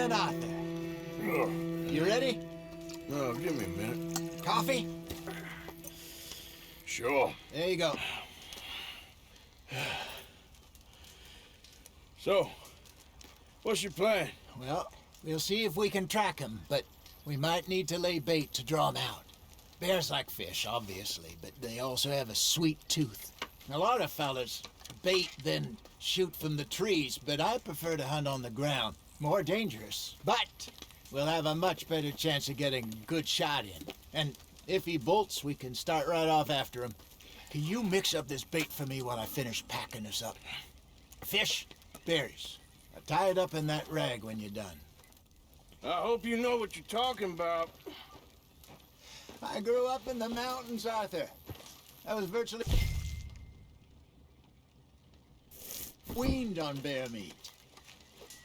then, Arthur. Oh, You ready? no, give me a minute. Coffee? Sure. There you go. So, what's your plan? Well, we'll see if we can track him, but we might need to lay bait to draw him out. Bears like fish, obviously, but they also have a sweet tooth. A lot of fellas bait then shoot from the trees, but I prefer to hunt on the ground. More dangerous, but we'll have a much better chance of getting a good shot in. And if he bolts, we can start right off after him. Can you mix up this bait for me while I finish packing this up? Fish, berries. Tie it up in that rag when you're done. I hope you know what you're talking about. I grew up in the mountains, Arthur. I was virtually weaned on bear meat.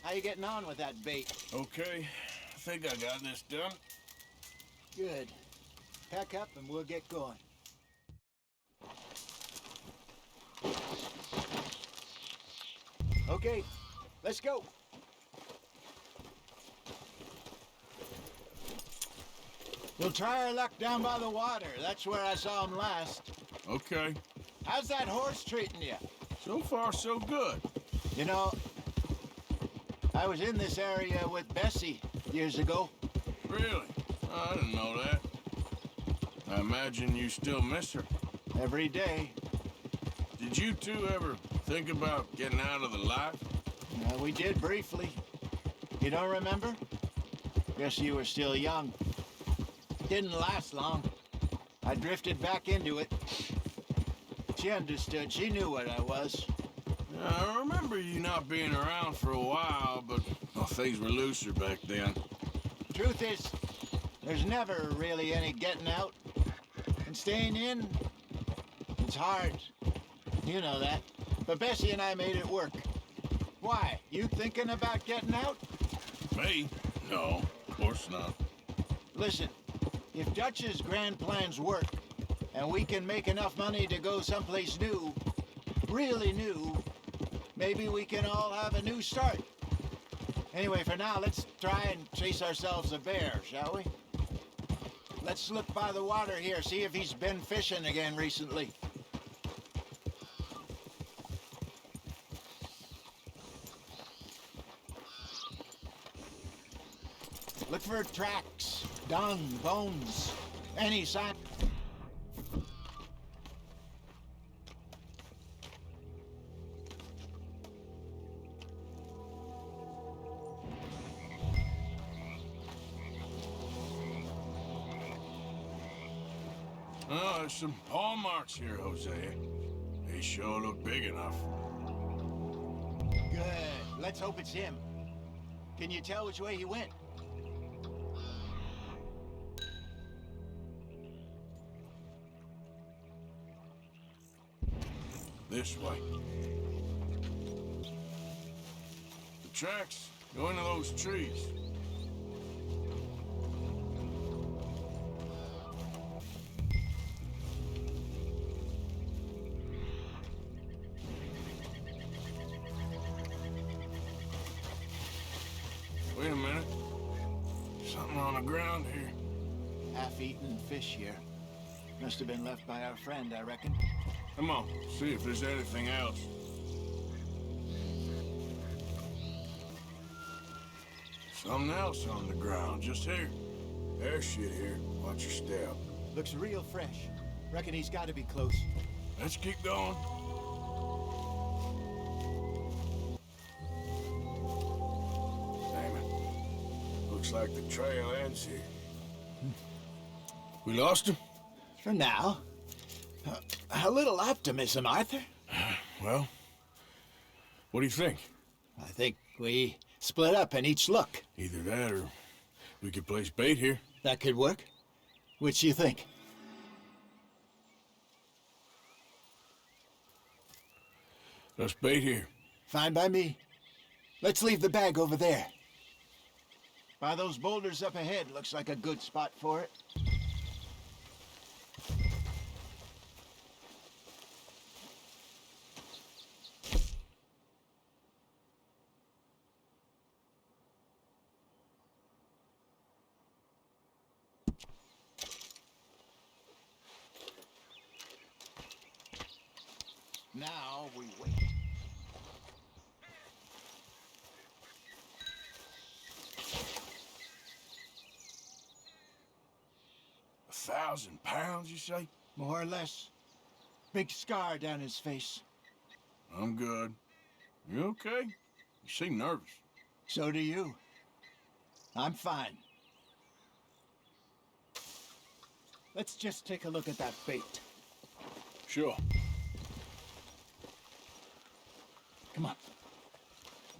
How you getting on with that bait? Okay, I think I got this done. Good. Pack up and we'll get going. Okay, let's go. We'll try our luck down by the water. That's where I saw him last. Okay. How's that horse treating you? So far, so good. You know, I was in this area with Bessie years ago. Really? Oh, I didn't know that. I imagine you still miss her. Every day. Did you two ever think about getting out of the life? We did briefly. You don't remember? Guess you were still young. Didn't last long. I drifted back into it. She understood. She knew what I was. I remember you not being around for a while, but well, things were looser back then. Truth is, there's never really any getting out. And staying in, it's hard. You know that. But Bessie and I made it work. Why? You thinking about getting out? Me? No, of course not. Listen, if Dutch's grand plans work, and we can make enough money to go someplace new, really new, maybe we can all have a new start. Anyway, for now, let's try and chase ourselves a bear, shall we? Let's look by the water here, see if he's been fishing again recently. Look for tracks, dung, bones, any sign. Oh, there's some paw marks here, Jose. They sure look big enough. Good. Let's hope it's him. Can you tell which way he went? This way. The tracks go into those trees. Wait a minute. Something on the ground here. Half-eaten fish here. Must have been left by our friend, I reckon. Come on, see if there's anything else. Something else on the ground, just here. There's shit here. Watch your step. Looks real fresh. Reckon he's got to be close. Let's keep going. Damn it. Looks like the trail ends here. We lost him? For now. A little optimism, Arthur. Well, what do you think? I think we split up and each look. Either that or we could place bait here. That could work. Which you think? Let's bait here. Fine by me. Let's leave the bag over there. By those boulders up ahead, looks like a good spot for it. Now we wait. £1,000, you say? More or less. Big scar down his face. I'm good. You okay? You seem nervous. So do you. I'm fine. Let's just take a look at that bait. Sure. Come on.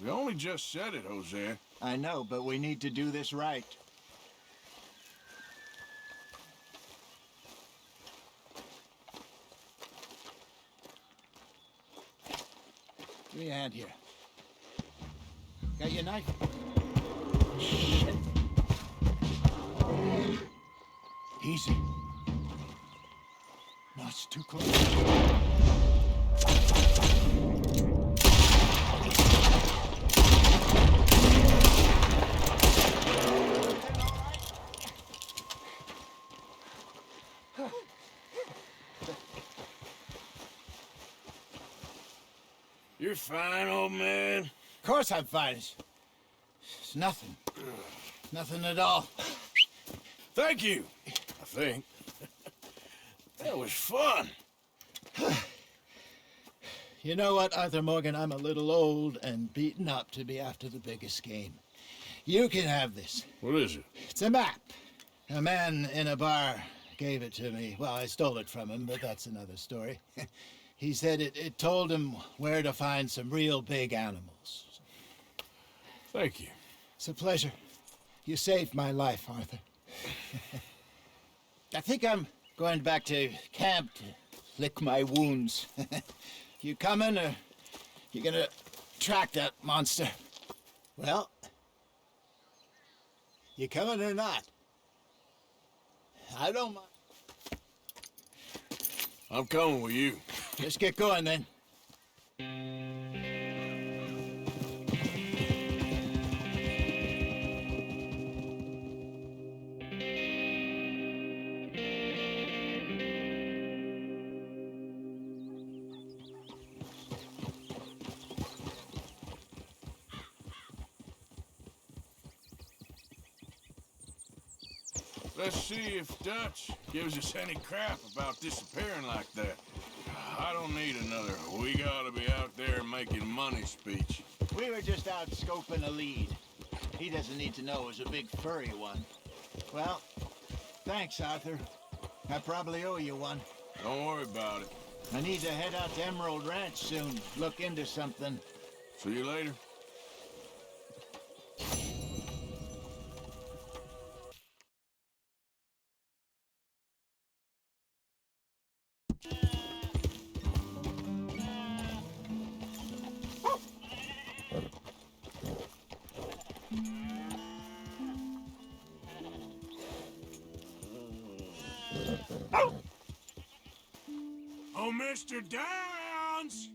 We only just said it, Jose. I know, but we need to do this right. Give me a hand here. Got your knife? Shit. Easy. No, it's too close. You're fine, old man. Of course I'm fine. It's nothing. Nothing at all. Thank you, I think. That was fun. You know what, Arthur Morgan? I'm a little old and beaten up to be after the biggest game. You can have this. What is it? It's a map. A man in a bar gave it to me. Well, I stole it from him, but that's another story. He said it told him where to find some real big animals. Thank you. It's a pleasure. You saved my life, Arthur. I think I'm going back to camp to lick my wounds. You coming, or you gonna track that monster? Well, you coming or not? I don't mind. I'm coming with you. Let's get going, then. Let's see if Dutch gives us any crap about disappearing like that. I don't need another "we gotta be out there making money" speech. We were just out scoping a lead. He doesn't need to know it was a big furry one. Well, thanks, Arthur. I probably owe you one. Don't worry about it. I need to head out to Emerald Ranch soon. Look into something. See you later. Oh, Mr. Downs!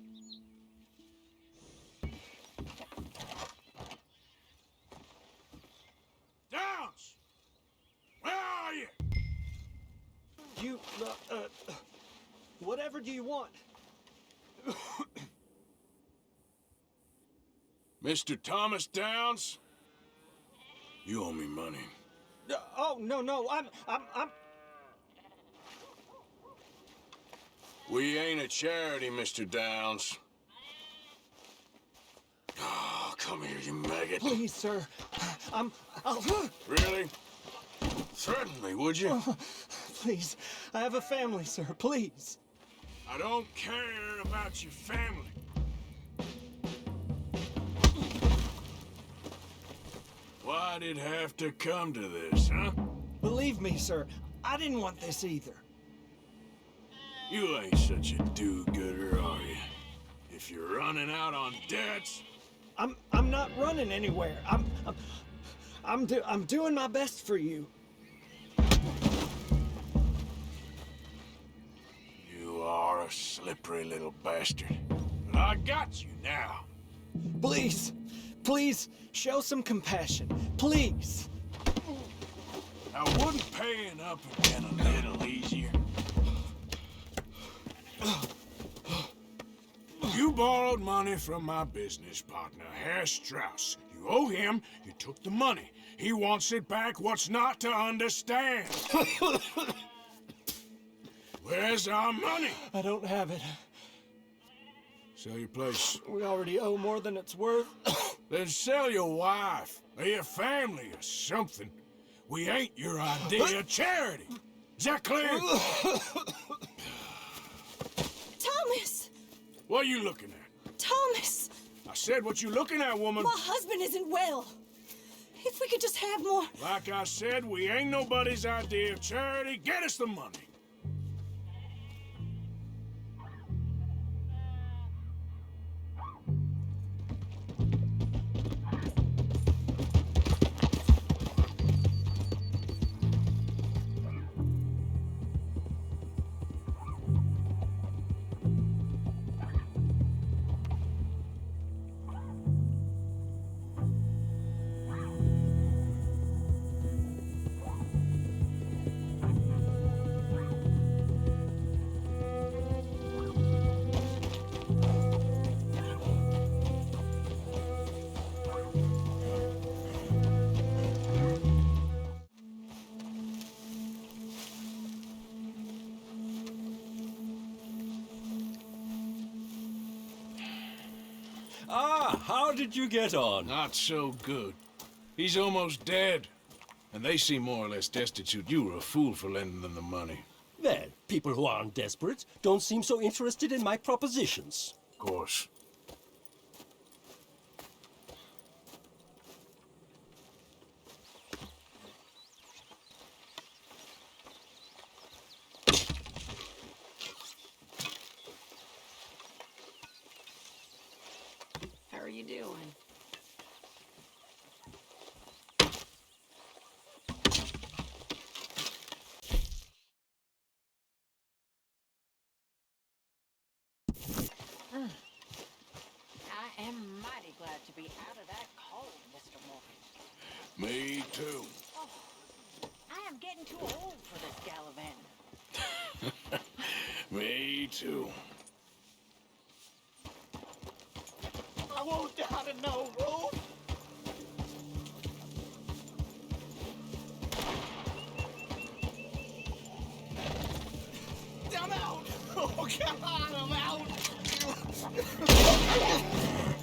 Downs! Where are you? You, whatever do you want? Mr. Thomas Downs? You owe me money. Oh, no, I'm... We ain't a charity, Mr. Downs. Oh, come here, you maggot. Please, sir. I'll... Really? Threaten me, would you? Please, I have a family, sir. Please. I don't care about your family. Why'd it have to come to this, huh? Believe me, sir, I didn't want this either. You ain't such a do-gooder, are you? If you're running out on debts... I'm not running anywhere. I'm doing my best for you. You are a slippery little bastard. But I got you now. Please, show some compassion. Please. Now, wouldn't paying up have been a little easier? You borrowed money from my business partner, Herr Strauss. You owe him, you took the money. He wants it back, what's not to understand? Where's our money? I don't have it. Sell your place. We already owe more than it's worth. Then sell your wife, or your family, or something. We ain't your idea of charity. Is that clear? Thomas! What are you looking at? Thomas! I said, what you looking at, woman? My husband isn't well. If we could just have more... Like I said, we ain't nobody's idea of charity. Get us the money. Ah, how did you get on? Not so good. He's almost dead. And they seem more or less destitute. You were a fool for lending them the money. Well, people who aren't desperate don't seem so interested in my propositions. Of course. How are you doing? I am mighty glad to be out of that cold, Mr. Morgan. Me too. I am getting too old for this gallivanting. Me too. I won't down to no roof. I'm out. Oh, God, I'm out.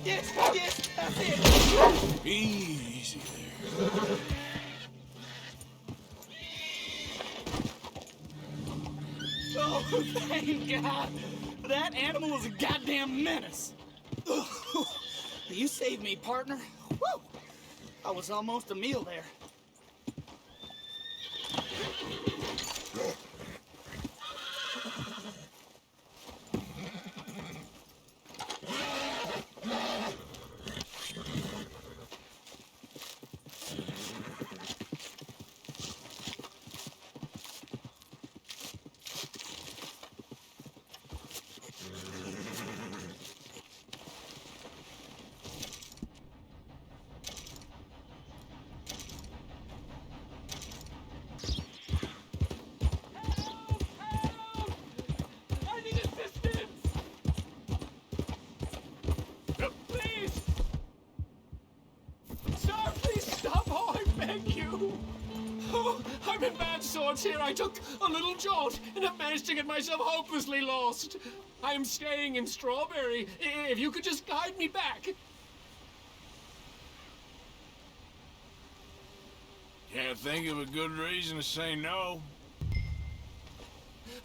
Yes, yes, that's it. Easy there. Oh, thank God. That animal was a goddamn menace. You saved me, partner. Woo! I was almost a meal there. I need assistance! Please! Sir, please stop! Oh, I beg you! Oh, I'm in bad sorts here. I took a little jolt and have managed to get myself hopelessly lost. I am staying in Strawberry. If you could just guide me back. Can't think of a good reason to say no.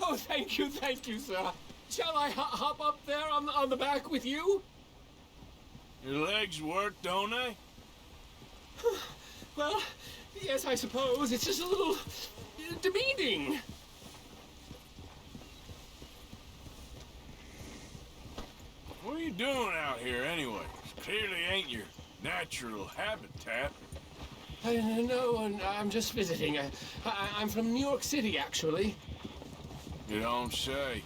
Oh, thank you, sir. Shall I hop up there on the back with you? Your legs work, don't they? Well, yes, I suppose. It's just a little demeaning. What are you doing out here anyway? Clearly ain't your natural habitat. No, I'm just visiting. I'm from New York City, actually. You don't say.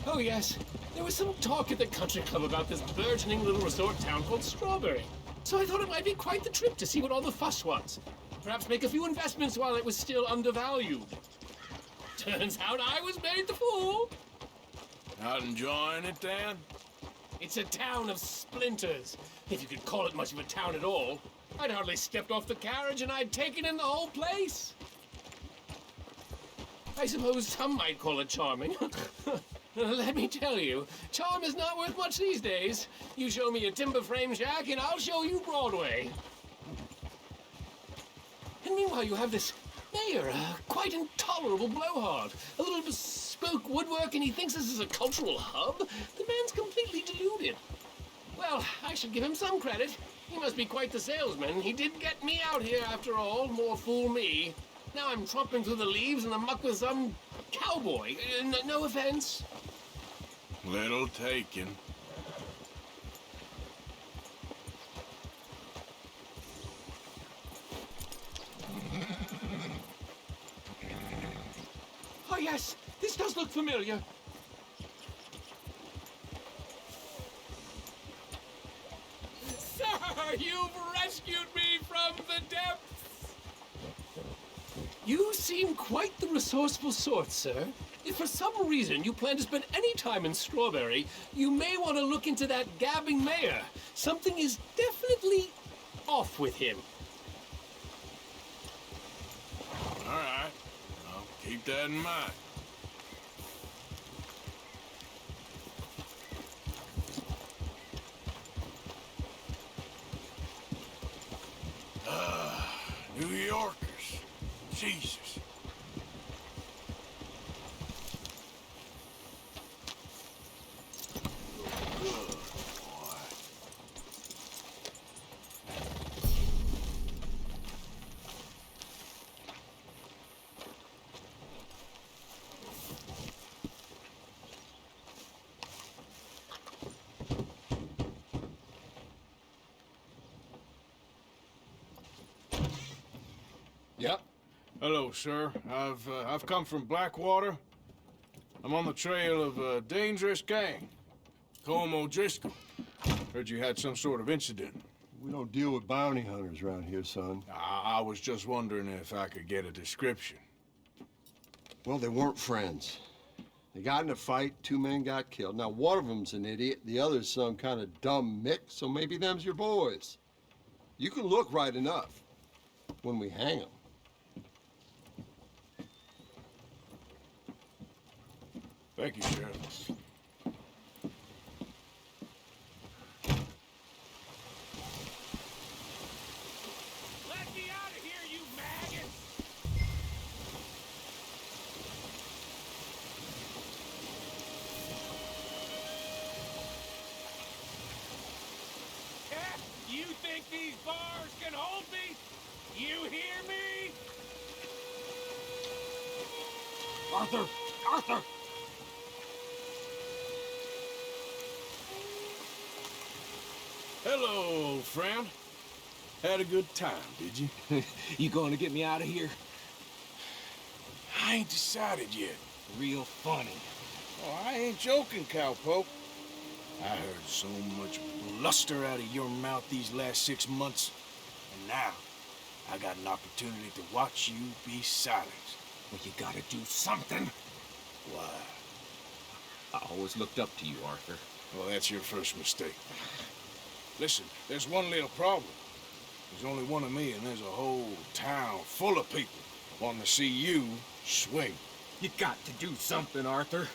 Oh, yes. There was some talk at the country club about this burgeoning little resort town called Strawberry. So I thought it might be quite the trip to see what all the fuss was. Perhaps make a few investments while it was still undervalued. Turns out I was made the fool. Not enjoying it, Dan? It's a town of splinters, if you could call it much of a town at all. I'd hardly stepped off the carriage and I'd taken in the whole place. I suppose some might call it charming. Let me tell you, charm is not worth much these days. You show me a timber frame shack and I'll show you Broadway. And meanwhile you have this mayor, a quite intolerable blowhard. A little bespoke woodwork and he thinks this is a cultural hub? The man's completely deluded. Well, I should give him some credit. He must be quite the salesman. He did get me out here after all, more fool me. Now I'm tromping through the leaves and the muck with some cowboy. No offense. Little taken. Oh yes, this does look familiar. Sir, you've rescued me from the depths! You seem quite the resourceful sort, sir. If for some reason you plan to spend any time in Strawberry, you may want to look into that gabbing mayor. Something is definitely off with him. All right. I'll keep that in mind. New Yorkers. Jesus. Yep. Hello, sir. I've come from Blackwater. I'm on the trail of a dangerous gang. Colm O'Driscoll. Heard you had some sort of incident. We don't deal with bounty hunters around here, son. I was just wondering if I could get a description. Well, they weren't friends. They got in a fight, 2 men got killed. Now, one of them's an idiot, the other's some kind of dumb mix, so maybe them's your boys. You can look right enough when we hang them. Thank you, Sheriff. Let me out of here, you maggot! You think these bars can hold me? You hear me? Arthur! Arthur! Hello, old friend. Had a good time, did you? You going to get me out of here? I ain't decided yet. Real funny. Oh, I ain't joking, cowpoke. I heard so much bluster out of your mouth these last 6 months, and now I got an opportunity to watch you be silenced. Well, you gotta do something. Why? I always looked up to you, Arthur. Well, that's your first mistake. Listen, there's one little problem. There's only one of me, and there's a whole town full of people wanting to see you swing. You got to do something, Arthur.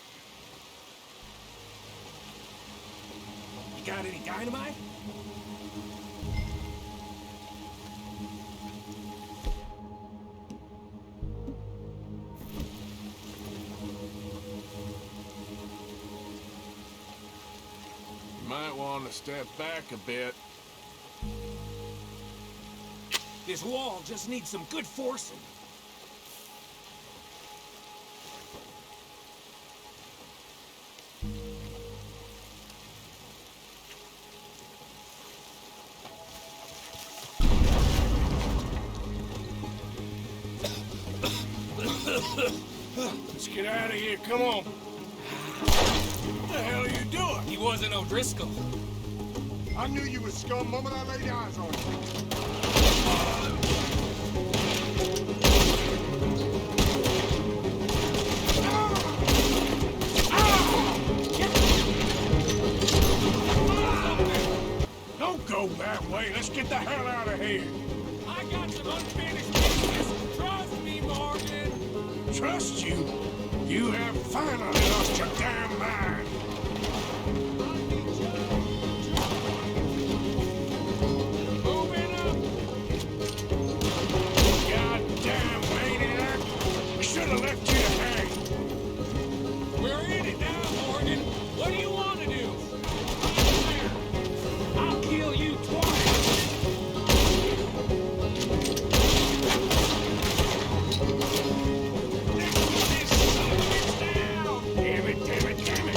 You got any dynamite? You might want to step back a bit. This wall just needs some good forcing. Let's get out of here, come on. What the hell are you doing? He wasn't O'Driscoll. I knew you was scum the moment I laid eyes on you. get the hell out of here. I got some unfinished business. Trust me, Morgan. Trust you? You have finally lost your damn mind. Moving up. Goddamn maniac! We should have left you to hang. We're in it now, Morgan. What do you want to do? I'll kill you twice. This son of a bitch down. Damn it, damn it, damn it!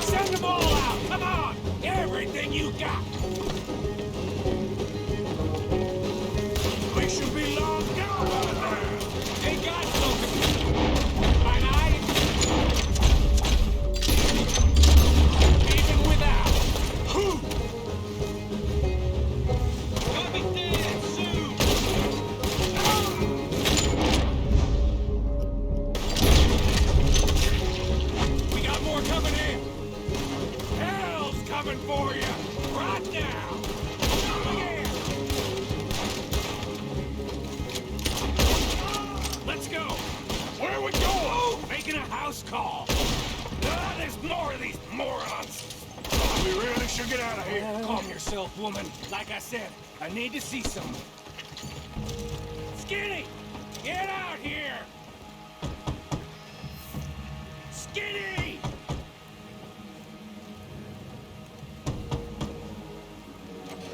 Send them all out. Come on. Everything you got. We should be long gone by now. They got something. And even without. Who? Gonna be dead soon. We got more coming in. Hell's coming for you. Right now. Yeah. Let's go. Where are we going? Making a house call. There's more of these morons. We really should get out of here. Calm yourself, woman. Like I said, I need to see some. Skinny! Get out here! Skinny!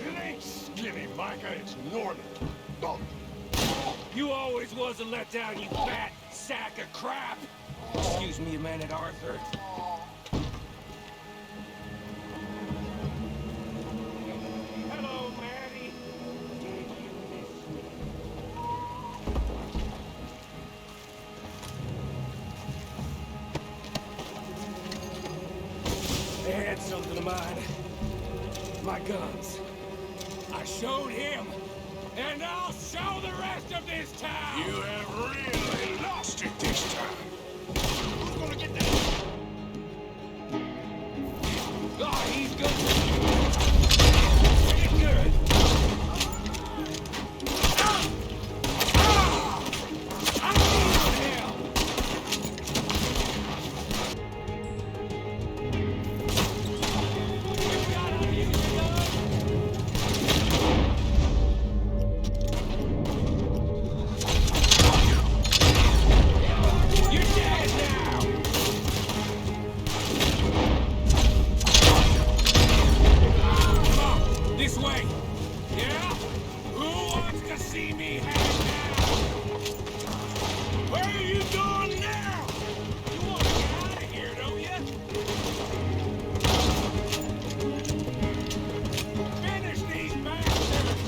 It ain't Skinny, Micah. It's Norman. Oh, You always was a letdown, you fat sack of crap! Excuse me a minute, Arthur. Hello, Maddie. They had something of mine. My guns. I showed him, and I'll show the rest of this town! you have really lost it this time. Who's gonna get that? Oh, he's good. Pretty good. Ah! Ah! I need him! You gotta use the gun. You're dead now! Come on, this way. Yeah? Who wants to see me hang now? Where are you going now? You want to get out of here, don't you? Finish these bastards!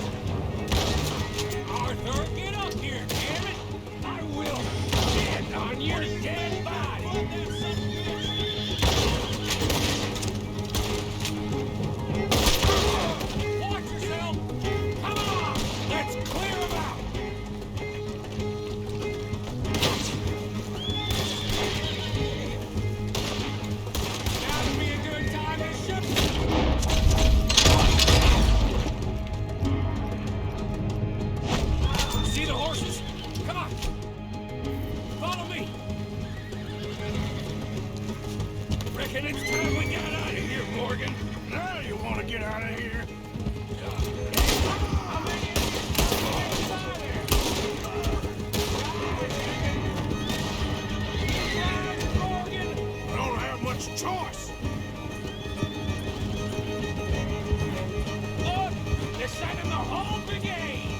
Arthur, get up here, damn it! I will shit on your dead body! Watch yourself! Come on! Let's clear them out! Now would be a good time to shoot. See the horses? Come on! Follow me! Reckon it's time we got out of here, Morgan. Now you want to get out of here? How many inside there? Morgan! I don't have much choice. Look! They're sending the whole brigade!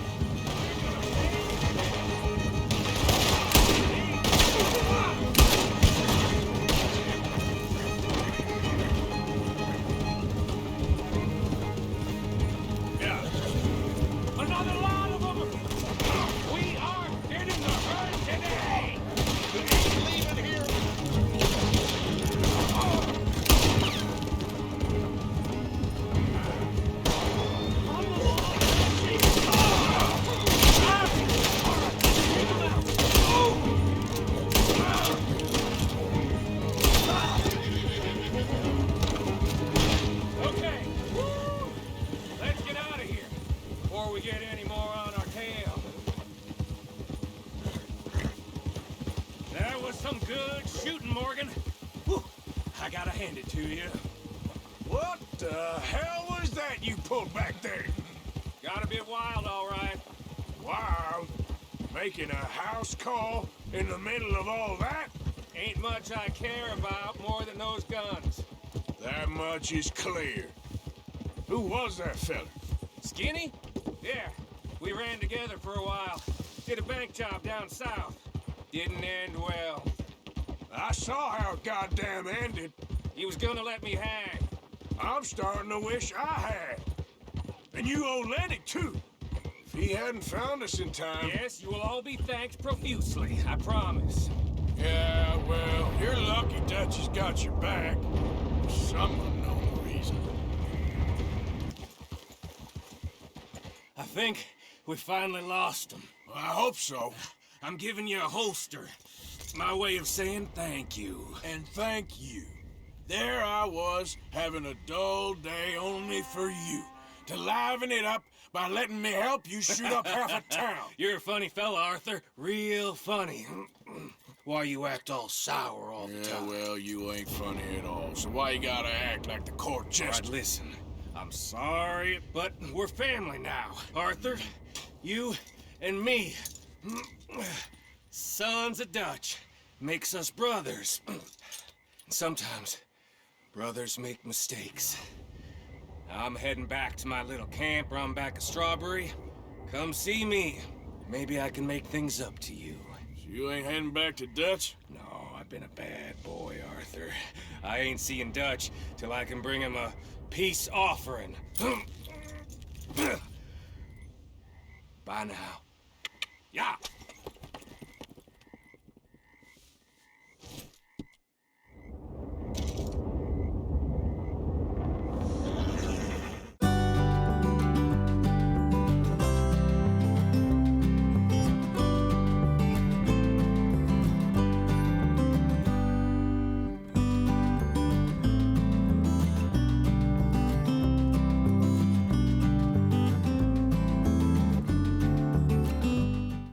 some good shooting, Morgan. Whew, I gotta hand it to you. What the hell was that you pulled back there? Got a bit wild, all right. Wild? Making a house call in the middle of all that? Ain't much I care about more than those guns. That much is clear. Who was that fella? Skinny? Yeah, we ran together for a while. Did a bank job down south. Didn't end well. I saw how it goddamn ended. He was gonna let me hang. I'm starting to wish I had. And you owe Lenny, too. If he hadn't found us in time... Yes, you will all be thanked profusely, I promise. Yeah, well, you're lucky Dutch has got your back. For some unknown reason. I think we finally lost him. Well, I hope so. I'm giving you a holster. My way of saying thank you. And thank you. There I was, having a dull day only for you. To liven it up by letting me help you shoot up half a town. You're a funny fella, Arthur. Real funny. Why you act all sour all the time? Yeah, well, you ain't funny at all. So why you gotta act like the court jester? Right, listen. I'm sorry, but we're family now. Arthur, you and me. Sons of Dutch. Makes us brothers. Sometimes, brothers make mistakes. I'm heading back to my little camp around back of Strawberry. Come see me. Maybe I can make things up to you. So you ain't heading back to Dutch? No, I've been a bad boy, Arthur. I ain't seeing Dutch till I can bring him a peace offering. Bye now. Yeah.